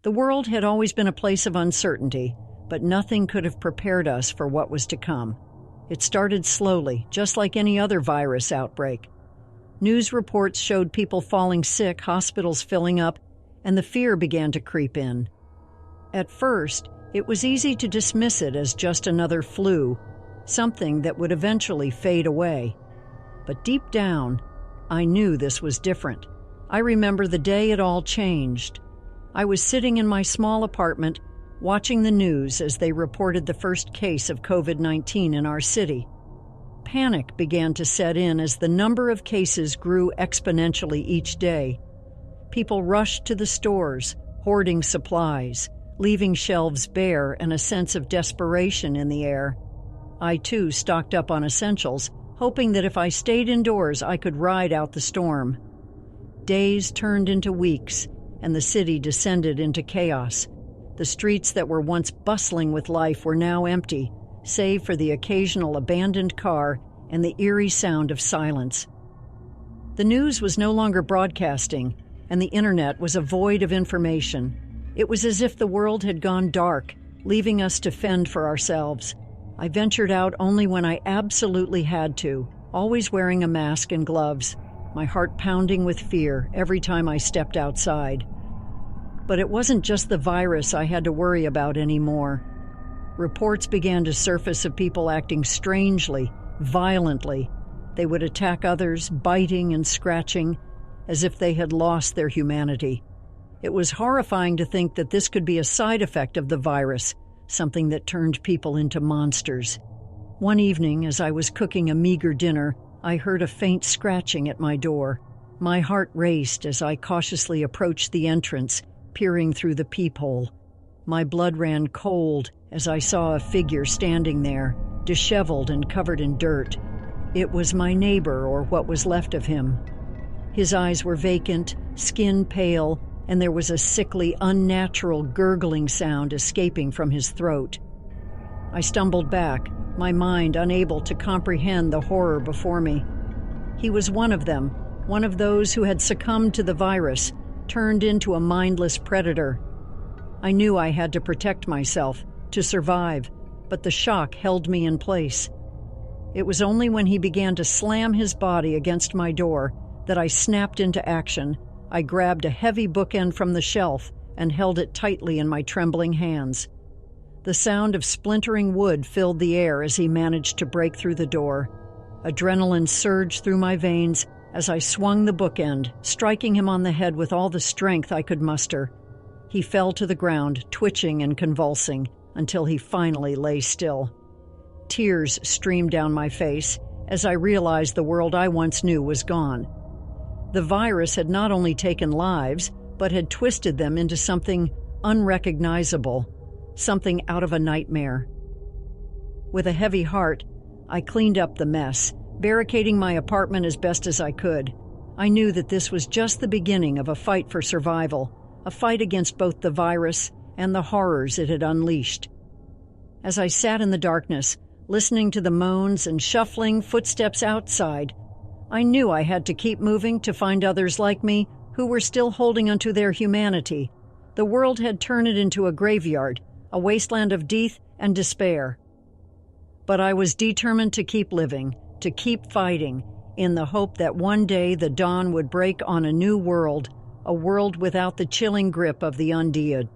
The world had always been a place of uncertainty, but nothing could have prepared us for what was to come. It started slowly, just like any other virus outbreak. News reports showed people falling sick, hospitals filling up, and the fear began to creep in. At first, it was easy to dismiss it as just another flu, something that would eventually fade away. But deep down, I knew this was different. I remember the day it all changed. I was sitting in my small apartment, watching the news as they reported the first case of COVID-19 in our city. Panic began to set in as the number of cases grew exponentially each day. People rushed to the stores, hoarding supplies, leaving shelves bare and a sense of desperation in the air. I, too, stocked up on essentials, hoping that if I stayed indoors, I could ride out the storm. Days turned into weeks, and the city descended into chaos. The streets that were once bustling with life were now empty, save for the occasional abandoned car and the eerie sound of silence. The news was no longer broadcasting, and the internet was a void of information. It was as if the world had gone dark, leaving us to fend for ourselves. I ventured out only when I absolutely had to, always wearing a mask and gloves, my heart pounding with fear every time I stepped outside. But it wasn't just the virus I had to worry about anymore. Reports began to surface of people acting strangely, violently. They would attack others, biting and scratching, as if they had lost their humanity. It was horrifying to think that this could be a side effect of the virus, something that turned people into monsters. One evening, as I was cooking a meager dinner, I heard a faint scratching at my door. My heart raced as I cautiously approached the entrance, peering through the peephole. My blood ran cold as I saw a figure standing there, disheveled and covered in dirt. It was my neighbor, or what was left of him. His eyes were vacant, skin pale, and there was a sickly, unnatural gurgling sound escaping from his throat. I stumbled back, my mind unable to comprehend the horror before me. He was one of them, one of those who had succumbed to the virus, turned into a mindless predator. I knew I had to protect myself, to survive, but the shock held me in place. It was only when he began to slam his body against my door that I snapped into action. I grabbed a heavy bookend from the shelf and held it tightly in my trembling hands. The sound of splintering wood filled the air as he managed to break through the door. Adrenaline surged through my veins as I swung the bookend, striking him on the head with all the strength I could muster. He fell to the ground, twitching and convulsing, until he finally lay still. Tears streamed down my face as I realized the world I once knew was gone. The virus had not only taken lives, but had twisted them into something unrecognizable, something out of a nightmare. With a heavy heart, I cleaned up the mess, barricading my apartment as best as I could. I knew that this was just the beginning of a fight for survival, a fight against both the virus and the horrors it had unleashed. As I sat in the darkness, listening to the moans and shuffling footsteps outside, I knew I had to keep moving to find others like me who were still holding onto their humanity. The world had turned it into a graveyard, a wasteland of death and despair. But I was determined to keep living, to keep fighting, in the hope that one day the dawn would break on a new world, a world without the chilling grip of the undead.